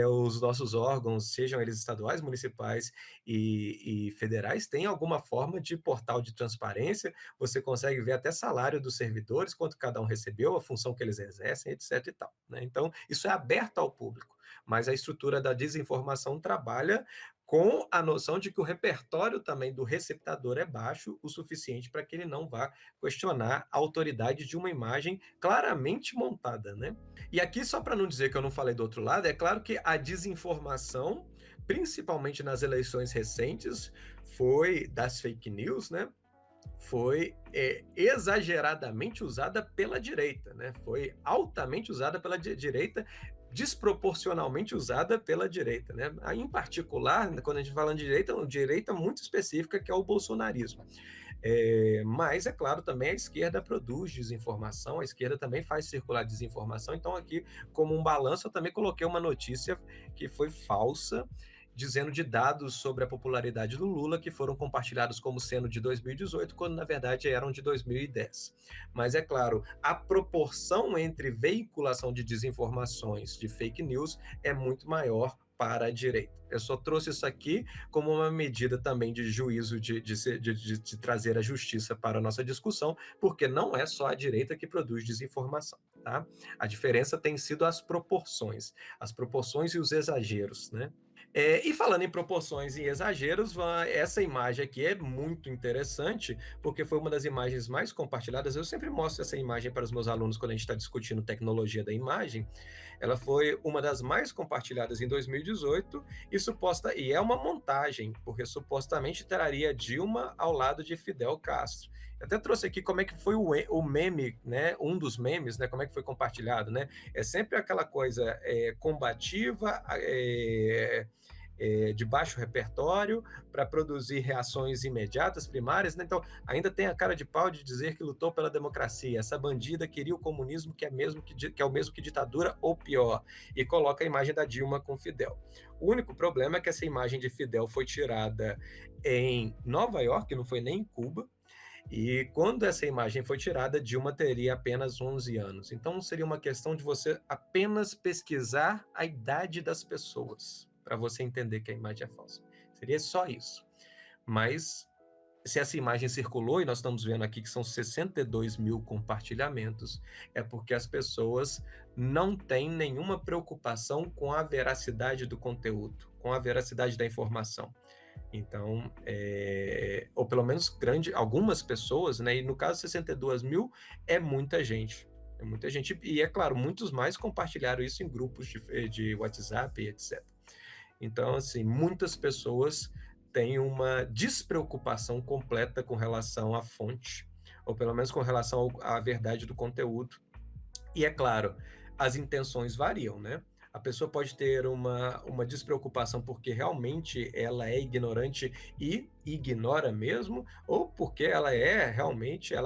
os nossos órgãos, sejam eles estaduais, municipais e federais, têm alguma forma de portal de transparência, você consegue ver até salário dos servidores, quanto cada um recebeu, a função que eles exercem, etc. e tal, né? Então, isso é aberto ao público, mas a estrutura da desinformação trabalha com a noção de que o repertório também do receptador é baixo o suficiente para que ele não vá questionar a autoridade de uma imagem claramente montada, né? E aqui, só para não dizer que eu não falei do outro lado, é claro que a desinformação, principalmente nas eleições recentes, foi das fake news, né? Foi exageradamente usada pela direita, né? Foi altamente usada pela direita, desproporcionalmente usada pela direita, né? Aí, em particular, quando a gente fala de direita, uma direita muito específica, que é o bolsonarismo. Mas, é claro, também a esquerda produz desinformação, a esquerda também faz circular desinformação. Então, aqui, como um balanço, eu também coloquei uma notícia que foi falsa, dizendo de dados sobre a popularidade do Lula que foram compartilhados como sendo de 2018, quando na verdade eram de 2010. Mas é claro, a proporção entre veiculação de desinformações, de fake news, é muito maior para a direita. Eu só trouxe isso aqui como uma medida também de juízo, de trazer a justiça para a nossa discussão, porque não é só a direita que produz desinformação, tá? A diferença tem sido as proporções e os exageros, né? E falando em proporções e exageros, essa imagem aqui é muito interessante, porque foi uma das imagens mais compartilhadas. Eu sempre mostro essa imagem para os meus alunos quando a gente está discutindo tecnologia da imagem. Ela foi uma das mais compartilhadas em 2018 e é uma montagem, porque supostamente traria Dilma ao lado de Fidel Castro. Eu até trouxe aqui como é que foi o meme, né? Um dos memes, né? Como é que foi compartilhado, né? É sempre aquela coisa combativa, de baixo repertório para produzir reações imediatas, primárias, né? Então, ainda tem a cara de pau de dizer que lutou pela democracia. Essa bandida queria o comunismo, que é o mesmo que ditadura, ou pior, e coloca a imagem da Dilma com Fidel. O único problema é que essa imagem de Fidel foi tirada em Nova York, não foi nem em Cuba, e quando essa imagem foi tirada, Dilma teria apenas 11 anos. Então seria uma questão de você apenas pesquisar a idade das pessoas para você entender que a imagem é falsa. Seria só isso. Mas se essa imagem circulou, e nós estamos vendo aqui que são 62 mil compartilhamentos, é porque as pessoas não têm nenhuma preocupação com a veracidade do conteúdo, com a veracidade da informação. Então, ou pelo menos algumas pessoas, né? E no caso 62 mil é muita gente. É muita gente. E é claro, muitos mais compartilharam isso em grupos de WhatsApp, etc. Então, assim, muitas pessoas têm uma despreocupação completa com relação à fonte, ou pelo menos com relação à verdade do conteúdo. E é claro, as intenções variam, né? A pessoa pode ter uma despreocupação porque realmente ela é ignorante e ignora mesmo, ou porque ela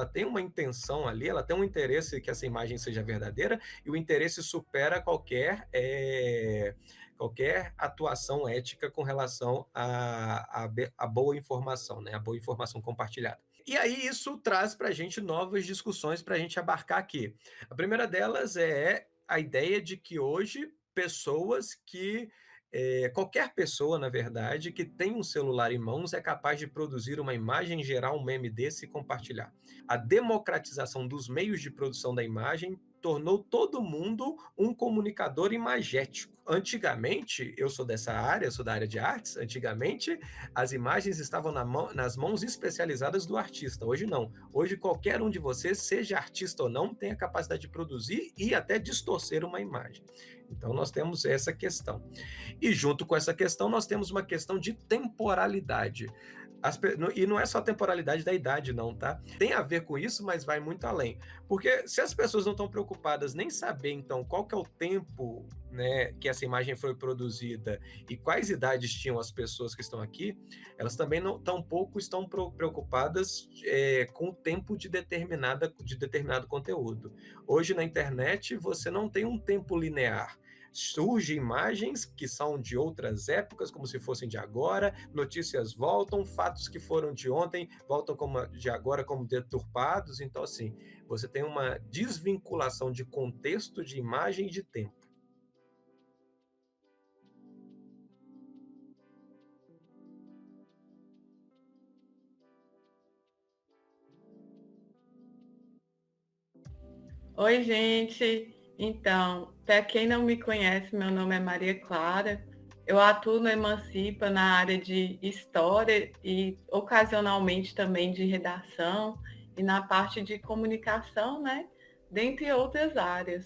tem uma intenção ali, ela tem um interesse que essa imagem seja verdadeira, e o interesse supera qualquer atuação ética com relação à boa informação, né? A boa informação compartilhada. E aí isso traz para a gente novas discussões para a gente abarcar aqui. A primeira delas é a ideia de que hoje qualquer pessoa, na verdade, que tem um celular em mãos é capaz de produzir uma imagem, gerar um meme desse e compartilhar. A democratização dos meios de produção da imagem tornou todo mundo um comunicador imagético. Antigamente, eu sou dessa área, sou da área de artes, antigamente as imagens estavam nas mãos especializadas do artista. Hoje não. Hoje qualquer um de vocês, seja artista ou não, tem a capacidade de produzir e até distorcer uma imagem. Então nós temos essa questão. E junto com essa questão, nós temos uma questão de temporalidade. E não é só a temporalidade da idade, não, tá? Tem a ver com isso, mas vai muito além. Porque se as pessoas não estão preocupadas nem saber, então, qual que é o tempo, né, que essa imagem foi produzida e quais idades tinham as pessoas que estão aqui, elas também não tampouco estão preocupadas com o tempo de determinado conteúdo. Hoje na internet você não tem um tempo linear. Surgem imagens que são de outras épocas, como se fossem de agora, notícias voltam, fatos que foram de ontem voltam de agora como deturpados. Então, assim, você tem uma desvinculação de contexto, de imagem e de tempo. Oi, gente. Então, para quem não me conhece, meu nome é Maria Clara. Eu atuo no Emancipa na área de história e ocasionalmente também de redação e na parte de comunicação, né? Dentre outras áreas.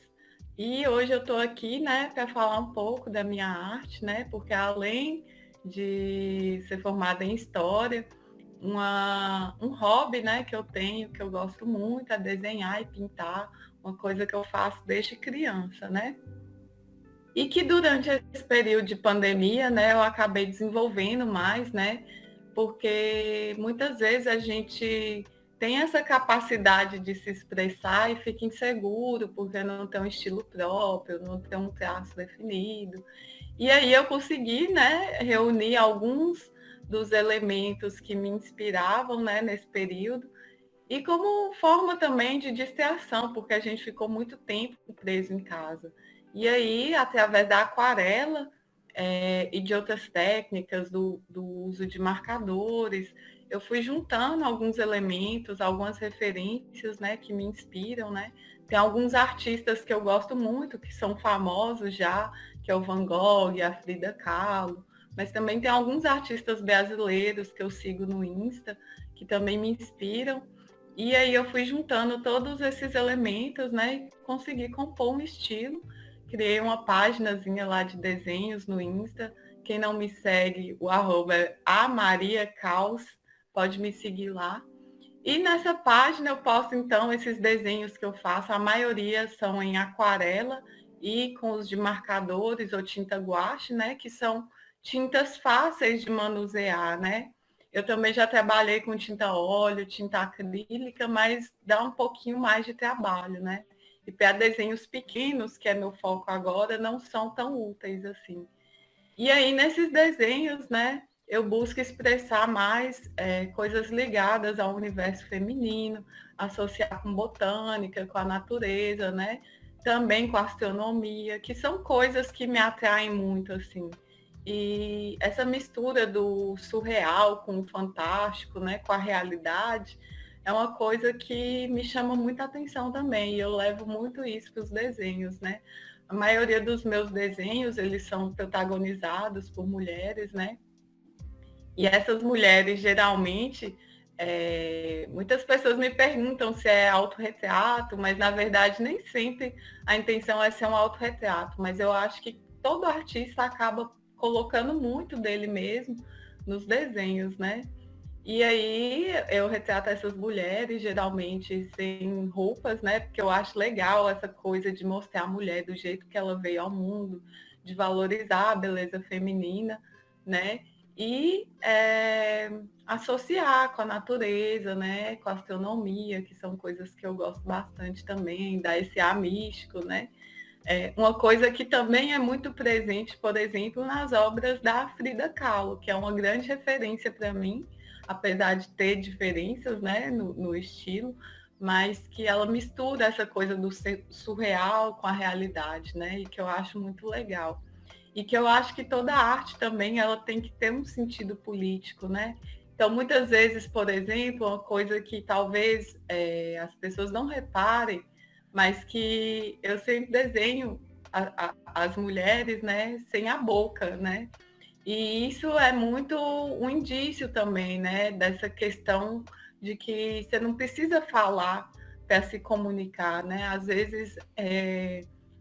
E hoje eu estou aqui, né, para falar um pouco da minha arte, né? Porque além de ser formada em história, um hobby, né, que eu tenho, que eu gosto muito, é desenhar e pintar, uma coisa que eu faço desde criança, né? E que durante esse período de pandemia, né, eu acabei desenvolvendo mais, né? Porque muitas vezes a gente tem essa capacidade de se expressar e fica inseguro porque não tem um estilo próprio, não tem um traço definido. E aí eu consegui, né, reunir alguns dos elementos que me inspiravam, né, nesse período e como forma também de distração, porque a gente ficou muito tempo preso em casa. E aí, através da aquarela e de outras técnicas, do uso de marcadores, eu fui juntando alguns elementos, algumas referências, né, que me inspiram, né? Tem alguns artistas que eu gosto muito, que são famosos já, que é o Van Gogh, a Frida Kahlo, mas também tem alguns artistas brasileiros que eu sigo no Insta, que também me inspiram. E aí eu fui juntando todos esses elementos, né, e consegui compor um estilo. Criei uma páginazinha lá de desenhos no Insta. Quem não me segue, o arroba é amariacaus, pode me seguir lá. E nessa página eu posto, então, esses desenhos que eu faço. A maioria são em aquarela e com os de marcadores ou tinta guache, né, que são tintas fáceis de manusear, né? Eu também já trabalhei com tinta óleo, tinta acrílica, mas dá um pouquinho mais de trabalho, né? E para desenhos pequenos, que é meu foco agora, não são tão úteis assim. E aí, nesses desenhos, né, eu busco expressar mais coisas ligadas ao universo feminino, associar com botânica, com a natureza, né? Também com a astronomia, que são coisas que me atraem muito, assim. E essa mistura do surreal com o fantástico, né, com a realidade, é uma coisa que me chama muita atenção também. E eu levo muito isso para os desenhos, né? A maioria dos meus desenhos, eles são protagonizados por mulheres, né? E essas mulheres, geralmente, muitas pessoas me perguntam se é autorretrato, mas, na verdade, nem sempre a intenção é ser um autorretrato. Mas eu acho que todo artista acaba colocando muito dele mesmo nos desenhos, né? E aí eu retrato essas mulheres, geralmente sem roupas, né? Porque eu acho legal essa coisa de mostrar a mulher do jeito que ela veio ao mundo, de valorizar a beleza feminina, né? E associar com a natureza, né? Com a astronomia, que são coisas que eu gosto bastante também, dar esse ar místico, né? Uma coisa que também é muito presente, por exemplo, nas obras da Frida Kahlo, que é uma grande referência para mim, apesar de ter diferenças, né, no estilo, mas que ela mistura essa coisa do surreal com a realidade, né, e que eu acho muito legal. E que eu acho que toda arte também ela tem que ter um sentido político, né? Então, muitas vezes, por exemplo, uma coisa que talvez as pessoas não reparem, mas que eu sempre desenho as mulheres, né, sem a boca, né? E isso é muito um indício também, né, dessa questão de que você não precisa falar para se comunicar, né? Às vezes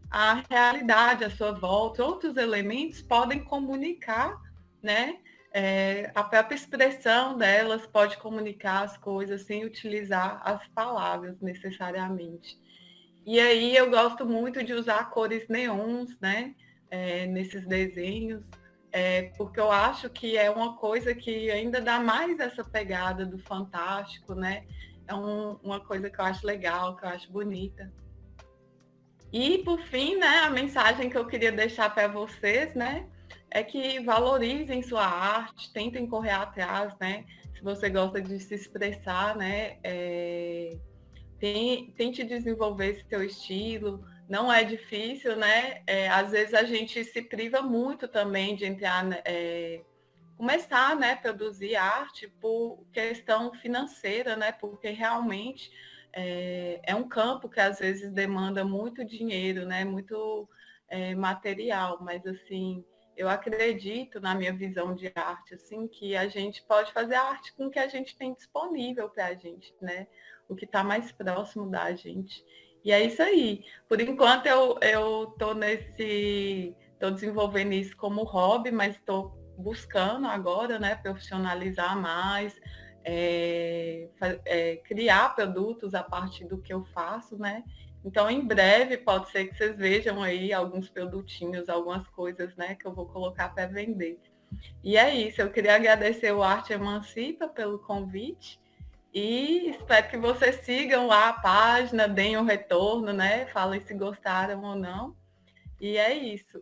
a realidade à sua volta, outros elementos podem comunicar, né? A própria expressão delas pode comunicar as coisas sem utilizar as palavras necessariamente. E aí eu gosto muito de usar cores neons, né? Nesses desenhos, porque eu acho que é uma coisa que ainda dá mais essa pegada do fantástico, né? É uma coisa que eu acho legal, que eu acho bonita. E, por fim, né, a mensagem que eu queria deixar para vocês, né, é que valorizem sua arte, tentem correr atrás, né? Se você gosta de se expressar, né, tente desenvolver seu estilo. Não é difícil, né? Às vezes a gente se priva muito também de entrar, começar, né, produzir arte por questão financeira, né? Porque realmente é um campo que às vezes demanda muito dinheiro, né? Muito material, mas assim eu acredito, na minha visão de arte, assim, que a gente pode fazer arte com o que a gente tem disponível para a gente, né? O que está mais próximo da gente. E é isso aí. Por enquanto eu tô desenvolvendo isso como hobby, mas estou buscando agora, né, profissionalizar mais, criar produtos a partir do que eu faço, né? Então, em breve, pode ser que vocês vejam aí alguns produtinhos, algumas coisas, né, que eu vou colocar para vender. E é isso, eu queria agradecer o Arte Emancipa pelo convite e espero que vocês sigam lá a página, deem um retorno, né, falem se gostaram ou não. E é isso.